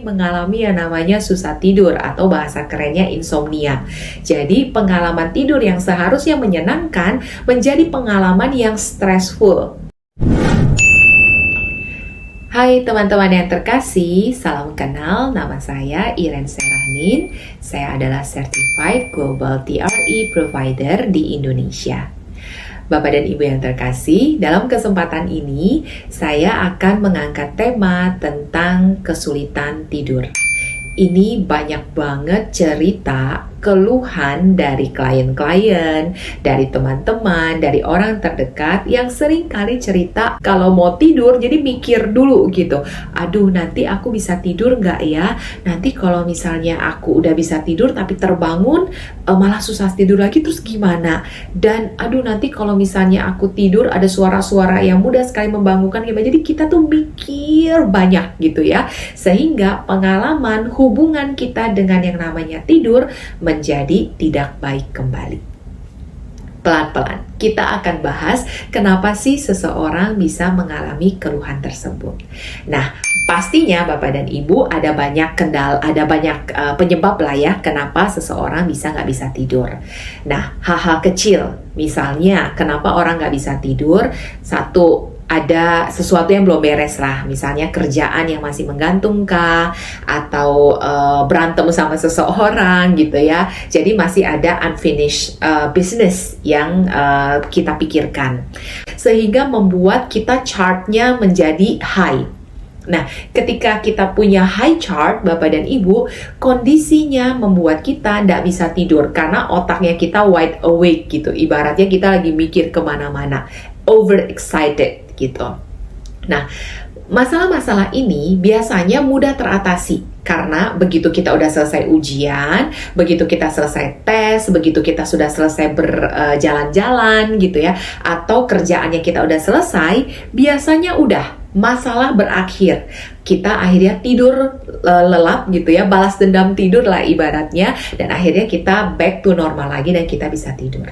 sering mengalami yang namanya susah tidur atau bahasa kerennya insomnia. Jadi pengalaman tidur yang seharusnya menyenangkan menjadi pengalaman yang stressful. Hai teman-teman yang terkasih, salam kenal, nama saya Iren Serahnin. Saya adalah Certified Global TRE Provider di Indonesia. Bapak dan Ibu yang terkasih, dalam kesempatan ini saya akan mengangkat tema tentang kesulitan tidur. Ini banyak banget cerita, keluhan dari klien-klien, dari teman-teman, dari orang terdekat yang sering kali cerita kalau mau tidur jadi mikir dulu gitu. Aduh, nanti aku bisa tidur nggak ya? Nanti kalau misalnya aku udah bisa tidur tapi terbangun malah susah tidur lagi, terus gimana? Dan aduh, nanti kalau misalnya aku tidur ada suara-suara yang mudah sekali membangunkan gimana? Jadi kita tuh mikir banyak gitu ya, sehingga pengalaman hubungan kita dengan yang namanya tidur menjadi tidak baik kembali. Pelan-pelan kita akan bahas kenapa sih seseorang bisa mengalami keluhan tersebut. Nah, pastinya Bapak dan Ibu ada banyak penyebab lah ya kenapa seseorang nggak bisa tidur. Nah, hal-hal kecil, misalnya kenapa orang nggak bisa tidur, satu, ada sesuatu yang belum beres lah, misalnya kerjaan yang masih menggantung kah, atau berantem sama seseorang gitu ya. Jadi masih ada unfinished business yang kita pikirkan, sehingga membuat kita chartnya menjadi high. Nah, ketika kita punya high chart, Bapak dan Ibu, kondisinya membuat kita tidak bisa tidur karena otaknya kita wide awake gitu. Ibaratnya kita lagi mikir kemana-mana, overexcited gitu. Nah, masalah-masalah ini biasanya mudah teratasi karena begitu kita udah selesai ujian, begitu kita selesai tes, begitu kita sudah selesai berjalan-jalan gitu ya, atau kerjaannya kita udah selesai, biasanya udah masalah berakhir. Kita akhirnya tidur lelap gitu ya, balas dendam tidur lah ibaratnya, dan akhirnya kita back to normal lagi dan kita bisa tidur.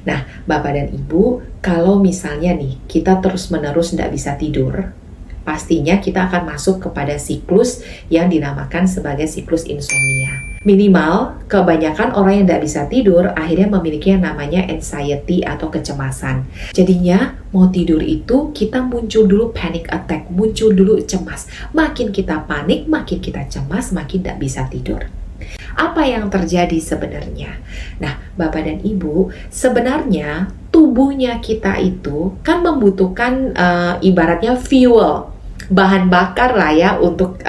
Nah, Bapak dan Ibu, kalau misalnya nih kita terus-menerus tidak bisa tidur, pastinya kita akan masuk kepada siklus yang dinamakan sebagai siklus insomnia. Minimal, kebanyakan orang yang tidak bisa tidur akhirnya memiliki yang namanya anxiety atau kecemasan. Jadinya, mau tidur itu kita muncul dulu panic attack, muncul dulu cemas. Makin kita panik, makin kita cemas, makin tidak bisa tidur. Apa yang terjadi sebenarnya? Nah, Bapak dan Ibu, sebenarnya tubuhnya kita itu kan membutuhkan ibaratnya fuel, bahan bakar lah ya untuk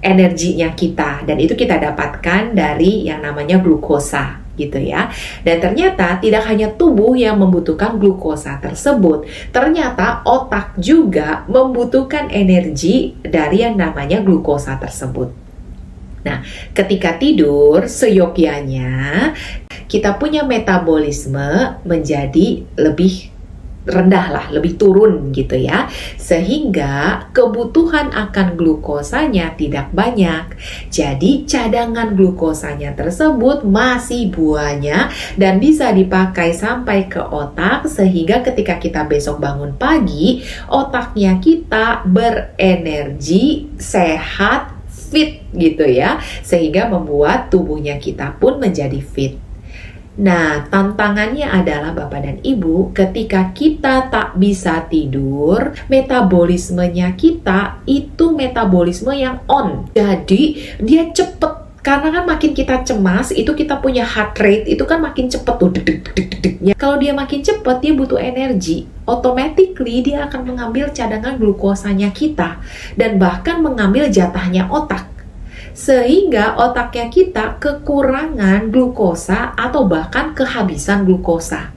energinya kita, dan itu kita dapatkan dari yang namanya glukosa gitu ya. Dan ternyata tidak hanya tubuh yang membutuhkan glukosa tersebut, ternyata otak juga membutuhkan energi dari yang namanya glukosa tersebut. Nah, ketika tidur, seyogyanya kita punya metabolisme menjadi lebih rendah lah, lebih turun gitu ya. Sehingga kebutuhan akan glukosanya tidak banyak. Jadi cadangan glukosanya tersebut masih banyak dan bisa dipakai sampai ke otak, sehingga ketika kita besok bangun pagi, otaknya kita berenergi, sehat, fit gitu ya, sehingga membuat tubuhnya kita pun menjadi fit. Nah, tantangannya adalah Bapak dan Ibu, ketika kita tak bisa tidur, metabolismenya kita itu metabolisme yang on. Jadi, dia cepet. Karena kan makin kita cemas, itu kita punya heart rate, itu kan makin cepet tuh deg-deg-deg-degnya. Kalau dia makin cepet, dia butuh energi. Automatically dia akan mengambil cadangan glukosanya kita dan bahkan mengambil jatahnya otak. Sehingga otaknya kita kekurangan glukosa atau bahkan kehabisan glukosa.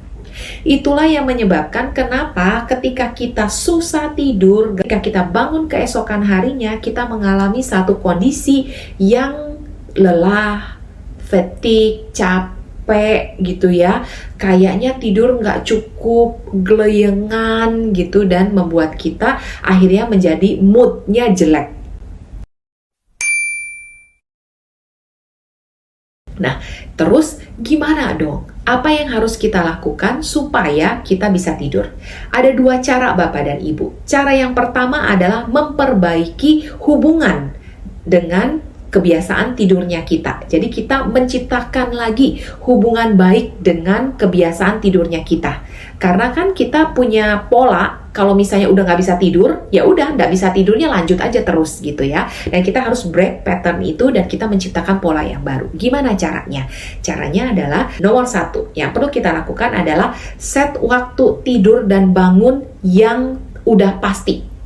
Itulah yang menyebabkan kenapa ketika kita susah tidur, ketika kita bangun keesokan harinya, kita mengalami satu kondisi yang lelah, fatigue, capek gitu ya. Kayaknya tidur nggak cukup, geleyengan gitu, dan membuat kita akhirnya menjadi moodnya jelek. Nah, terus gimana dong? Apa yang harus kita lakukan supaya kita bisa tidur? Ada dua cara Bapak dan Ibu. Cara yang pertama adalah memperbaiki hubungan dengan kebiasaan tidurnya kita. Jadi kita menciptakan lagi hubungan baik dengan kebiasaan tidurnya kita. Karena kan kita punya pola, kalau misalnya udah nggak bisa tidur, ya udah nggak bisa tidurnya lanjut aja terus gitu ya. Dan kita harus break pattern itu dan kita menciptakan pola yang baru. Gimana caranya? Caranya adalah nomor satu, yang perlu kita lakukan adalah set waktu tidur dan bangun yang udah pasti.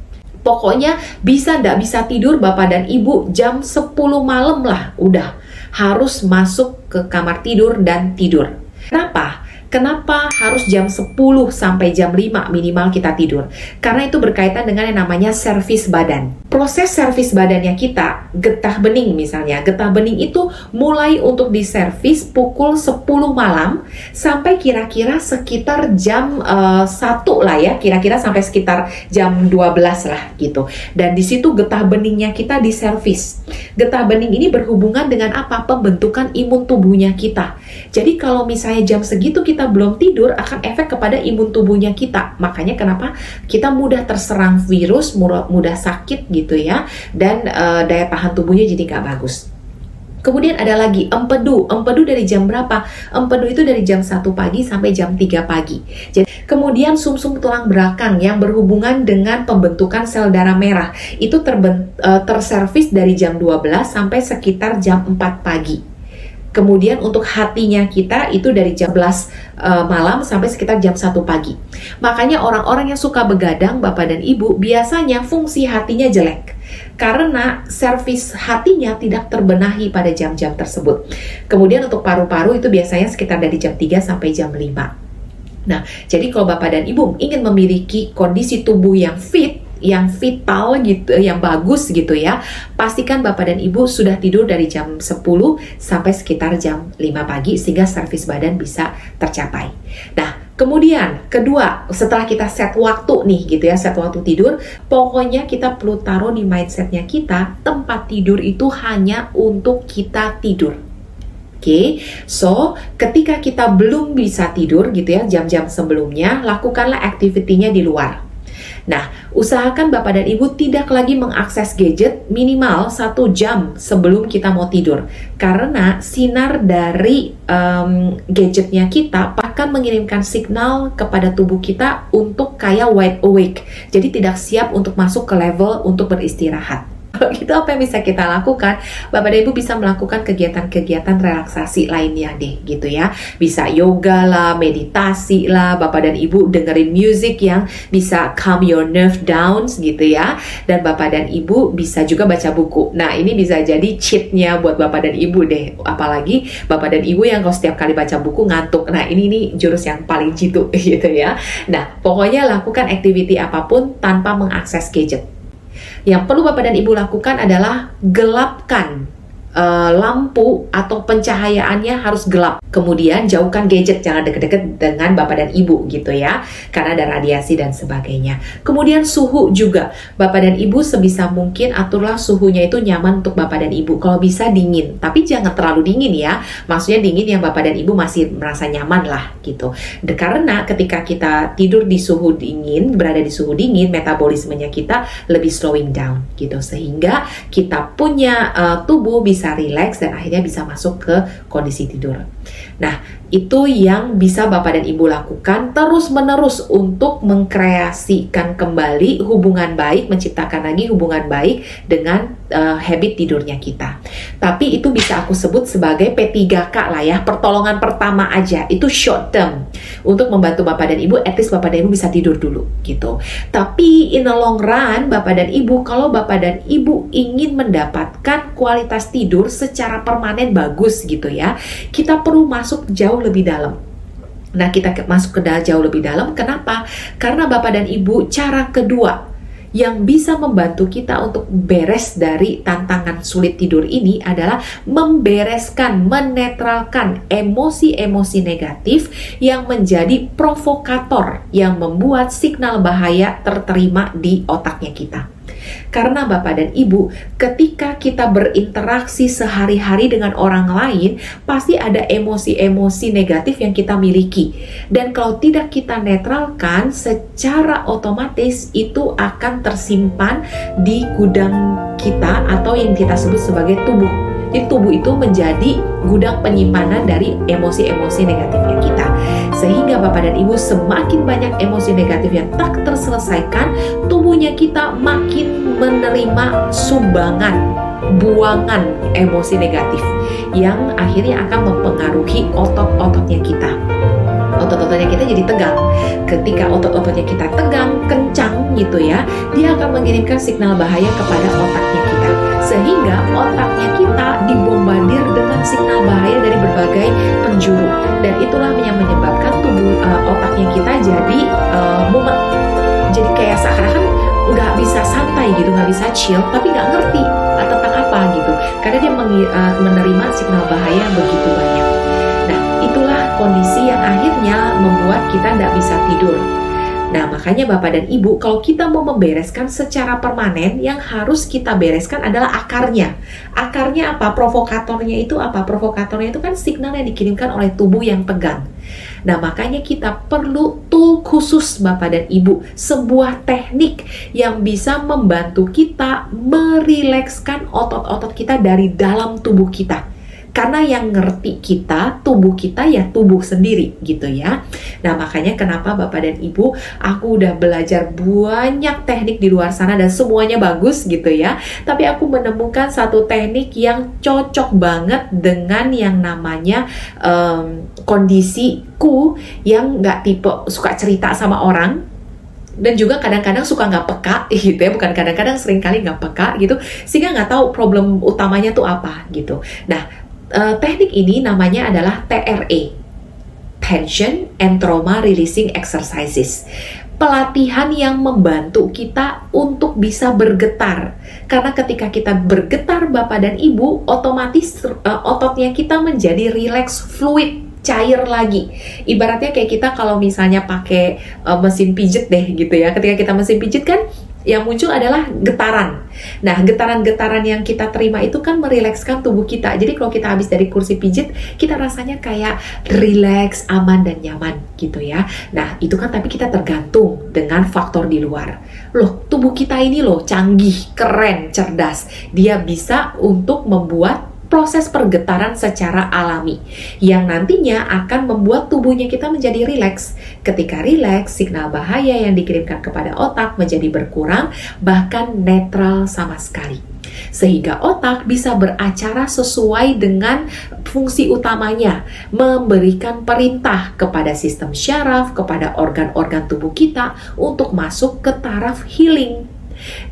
Pokoknya bisa nggak bisa tidur Bapak dan Ibu jam 10 malam lah, udah harus masuk ke kamar tidur dan tidur. Kenapa? Kenapa harus jam 10 sampai jam 5 minimal kita tidur? Karena itu berkaitan dengan yang namanya servis badan. Proses servis badannya kita, getah bening misalnya. Getah bening itu mulai untuk diservis pukul 10 malam sampai kira-kira sekitar jam 1 lah ya. Kira-kira sampai sekitar jam 12 lah gitu. Dan di situ getah beningnya kita diservis. Getah bening ini berhubungan dengan apa? Pembentukan imun tubuhnya kita. Jadi kalau misalnya jam segitu kita belum tidur, akan efek kepada imun tubuhnya kita. Makanya kenapa kita mudah terserang virus, mudah sakit gitu ya, dan daya tahan tubuhnya jadi nggak bagus. Kemudian ada lagi empedu. Empedu dari jam berapa? Empedu itu dari jam 1 pagi sampai jam 3 pagi. Jadi, kemudian sumsum tulang belakang yang berhubungan dengan pembentukan sel darah merah itu terservis dari jam 12 sampai sekitar jam 4 pagi. Kemudian untuk hatinya kita itu dari jam 11 malam sampai sekitar jam 1 pagi. Makanya orang-orang yang suka begadang, Bapak dan Ibu, biasanya fungsi hatinya jelek. Karena servis hatinya tidak terbenahi pada jam-jam tersebut. Kemudian untuk paru-paru itu biasanya sekitar dari jam 3 sampai jam 5. Nah, jadi kalau Bapak dan Ibu ingin memiliki kondisi tubuh yang fit, yang vital gitu, yang bagus gitu ya, pastikan Bapak dan Ibu sudah tidur dari jam 10 sampai sekitar jam 5 pagi sehingga servis badan bisa tercapai. Nah, kemudian kedua, setelah kita set waktu nih gitu ya, set waktu tidur, pokoknya kita perlu taruh di mindsetnya kita, tempat tidur itu hanya untuk kita tidur. Oke, so ketika kita belum bisa tidur gitu ya, jam-jam sebelumnya, lakukanlah aktivitinya di luar. Nah, usahakan Bapak dan Ibu tidak lagi mengakses gadget minimal 1 jam sebelum kita mau tidur. Karena sinar dari gadgetnya kita akan mengirimkan signal kepada tubuh kita untuk kayak wide awake. Jadi tidak siap untuk masuk ke level untuk beristirahat. Kalau gitu apa yang bisa kita lakukan? Bapak dan Ibu bisa melakukan kegiatan-kegiatan relaksasi lainnya deh gitu ya. Bisa yoga lah, meditasi lah, Bapak dan Ibu dengerin music yang bisa calm your nerve down gitu ya. Dan Bapak dan Ibu bisa juga baca buku. Nah, ini bisa jadi cheatnya buat Bapak dan Ibu deh. Apalagi Bapak dan Ibu yang kalau setiap kali baca buku ngantuk. Nah, ini jurus yang paling jitu gitu ya. Nah, pokoknya lakukan activity apapun tanpa mengakses gadget. Yang perlu Bapak dan Ibu lakukan adalah gelapkan lampu atau pencahayaannya harus gelap. Kemudian jauhkan gadget, jangan deket-deket dengan Bapak dan Ibu gitu ya, karena ada radiasi dan sebagainya. Kemudian suhu juga, Bapak dan Ibu sebisa mungkin aturlah suhunya itu nyaman untuk Bapak dan Ibu. Kalau bisa dingin, tapi jangan terlalu dingin ya. Maksudnya dingin yang Bapak dan Ibu masih merasa nyaman lah gitu. Karena ketika kita tidur di suhu dingin, berada di suhu dingin, metabolismenya kita lebih slowing down gitu, sehingga kita punya tubuh bisa rileks dan akhirnya bisa masuk ke kondisi tidur. Nah, itu yang bisa Bapak dan Ibu lakukan terus-menerus untuk mengkreasikan kembali hubungan baik, menciptakan lagi hubungan baik dengan habit tidurnya kita. Tapi itu bisa aku sebut sebagai P3K lah ya, pertolongan pertama aja, itu short term untuk membantu Bapak dan Ibu, at least Bapak dan Ibu bisa tidur dulu gitu. Tapi in the long run, Bapak dan Ibu, kalau Bapak dan Ibu ingin mendapatkan kualitas tidur secara permanen bagus gitu ya, kita perlu masuk jauh lebih dalam. Nah, kita masuk ke jauh lebih dalam, kenapa? Karena Bapak dan Ibu, cara kedua yang bisa membantu kita untuk beres dari tantangan sulit tidur ini adalah membereskan, menetralkan emosi-emosi negatif yang menjadi provokator yang membuat signal bahaya terterima di otaknya kita. Karena Bapak dan Ibu, ketika kita berinteraksi sehari-hari dengan orang lain, pasti ada emosi-emosi negatif yang kita miliki. Dan kalau tidak kita netralkan, secara otomatis itu akan tersimpan di gudang kita atau yang kita sebut sebagai tubuh. Jadi tubuh itu menjadi gudang penyimpanan dari emosi-emosi negatifnya kita. Sehingga Bapak dan Ibu, semakin banyak emosi negatif yang tak terselesaikan, tubuhnya kita makin menerima sumbangan, buangan emosi negatif yang akhirnya akan mempengaruhi otot-ototnya kita. Otot-ototnya kita jadi tegang. Ketika otot-ototnya kita tegang, kencang gitu ya, dia akan mengirimkan signal bahaya kepada otaknya kita. Sehingga otaknya kita dibombardir dengan signal bahaya dari berbagai penjuru. Dan itulah yang menyebabkan tubuh otaknya kita jadi mumet. Jadi kayak seakan-akan nggak bisa santai gitu, nggak bisa chill, tapi nggak ngerti tentang apa gitu. Karena dia menerima signal bahaya begitu banyak. Nah, itulah kondisi yang akhirnya membuat kita nggak bisa tidur. Nah, makanya Bapak dan Ibu, kalau kita mau membereskan secara permanen, yang harus kita bereskan adalah akarnya. Akarnya apa? Provokatornya itu apa? Provokatornya itu kan signal yang dikirimkan oleh tubuh yang tegang. Nah, makanya kita perlu tool khusus Bapak dan Ibu, sebuah teknik yang bisa membantu kita merilekskan otot-otot kita dari dalam tubuh kita. Karena yang ngerti kita, tubuh kita ya tubuh sendiri gitu ya. Nah, makanya kenapa Bapak dan Ibu, aku udah belajar banyak teknik di luar sana dan semuanya bagus gitu ya. Tapi aku menemukan satu teknik yang cocok banget dengan yang namanya kondisiku yang nggak tipe suka cerita sama orang. Dan juga kadang-kadang suka nggak peka gitu ya, bukan kadang-kadang, sering kali nggak peka gitu, sehingga nggak tahu problem utamanya tuh apa gitu. Nah, teknik ini namanya adalah TRE, Tension and Trauma Releasing Exercises. Pelatihan yang membantu kita untuk bisa bergetar. Karena ketika kita bergetar Bapak dan Ibu, otomatis ototnya kita menjadi relax, fluid, cair lagi. Ibaratnya kayak kita kalau misalnya pakai mesin pijit deh gitu ya. Ketika kita mesin pijit kan yang muncul adalah getaran. Nah, getaran-getaran yang kita terima itu kan merilekskan tubuh kita. Jadi kalau kita habis dari kursi pijit, kita rasanya kayak rileks, aman, dan nyaman gitu ya. Nah, itu kan tapi kita tergantung dengan faktor di luar. Loh, tubuh kita ini loh canggih, keren, cerdas. Dia bisa untuk membuat proses pergetaran secara alami yang nantinya akan membuat tubuhnya kita menjadi rileks. Ketika rileks, signal bahaya yang dikirimkan kepada otak menjadi berkurang, bahkan netral sama sekali. Sehingga otak bisa beracara sesuai dengan fungsi utamanya, memberikan perintah kepada sistem syaraf, kepada organ-organ tubuh kita untuk masuk ke taraf healing.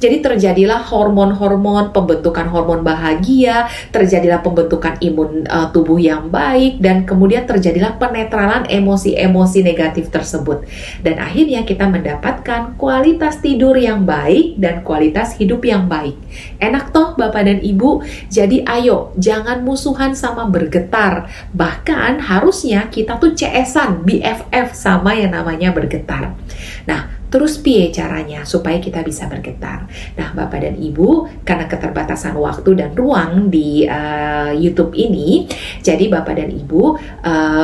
Jadi terjadilah hormon-hormon, pembentukan hormon bahagia, terjadilah pembentukan imun tubuh yang baik, dan kemudian terjadilah penetralan emosi-emosi negatif tersebut. Dan akhirnya kita mendapatkan kualitas tidur yang baik dan kualitas hidup yang baik. Enak toh Bapak dan Ibu? Jadi ayo, jangan musuhan sama bergetar. Bahkan harusnya kita tuh CS-an, BFF sama yang namanya bergetar. Nah, terus piye caranya supaya kita bisa bergetar? Nah, Bapak dan Ibu, karena keterbatasan waktu dan ruang di YouTube ini, jadi Bapak dan Ibu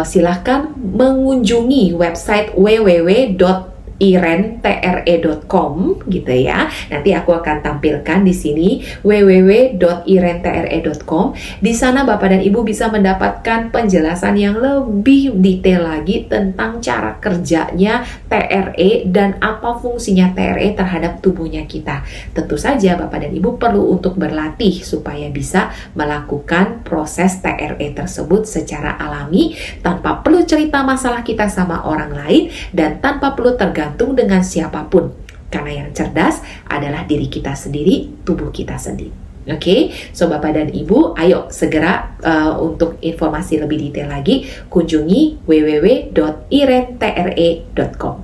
silahkan mengunjungi website www.irentre.com gitu ya. Nanti aku akan tampilkan di sini www.irentre.com. Di sana Bapak dan Ibu bisa mendapatkan penjelasan yang lebih detail lagi tentang cara kerjanya TRE dan apa fungsinya TRE terhadap tubuhnya kita. Tentu saja Bapak dan Ibu perlu untuk berlatih supaya bisa melakukan proses TRE tersebut secara alami tanpa perlu cerita masalah kita sama orang lain dan tanpa perlu tergantung dengan siapapun. Karena yang cerdas adalah diri kita sendiri, tubuh kita sendiri. Oke, so Bapak dan Ibu, ayo segera untuk informasi lebih detail lagi, kunjungi www.irentre.com.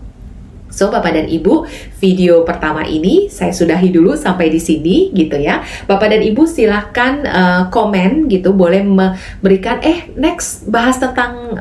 So Bapak dan Ibu, video pertama ini saya sudahi dulu sampai di sini gitu ya. Bapak dan Ibu silahkan komen gitu, boleh memberikan next bahas tentang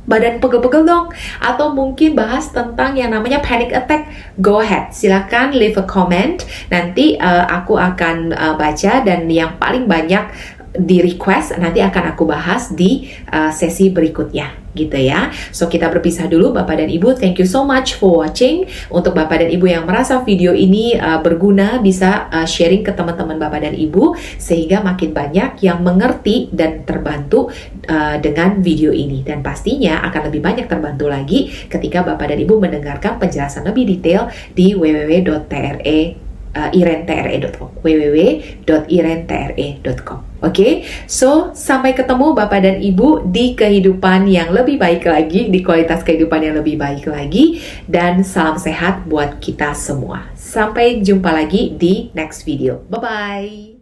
badan pegel-pegel dong, atau mungkin bahas tentang yang namanya panic attack, go ahead, silahkan leave a comment. Nanti aku akan baca, dan yang paling banyak di request nanti akan aku bahas di sesi berikutnya gitu ya. So kita berpisah dulu Bapak dan Ibu. Thank you so much for watching. Untuk Bapak dan Ibu yang merasa video ini berguna, bisa sharing ke teman-teman Bapak dan Ibu sehingga makin banyak yang mengerti dan terbantu dengan video ini. Dan pastinya akan lebih banyak terbantu lagi ketika Bapak dan Ibu mendengarkan penjelasan lebih detail di www.irentre.com www.irentre.com. Oke, so sampai ketemu Bapak dan Ibu di kehidupan yang lebih baik lagi, di kualitas kehidupan yang lebih baik lagi, dan salam sehat buat kita semua. Sampai jumpa lagi di next video. Bye-bye.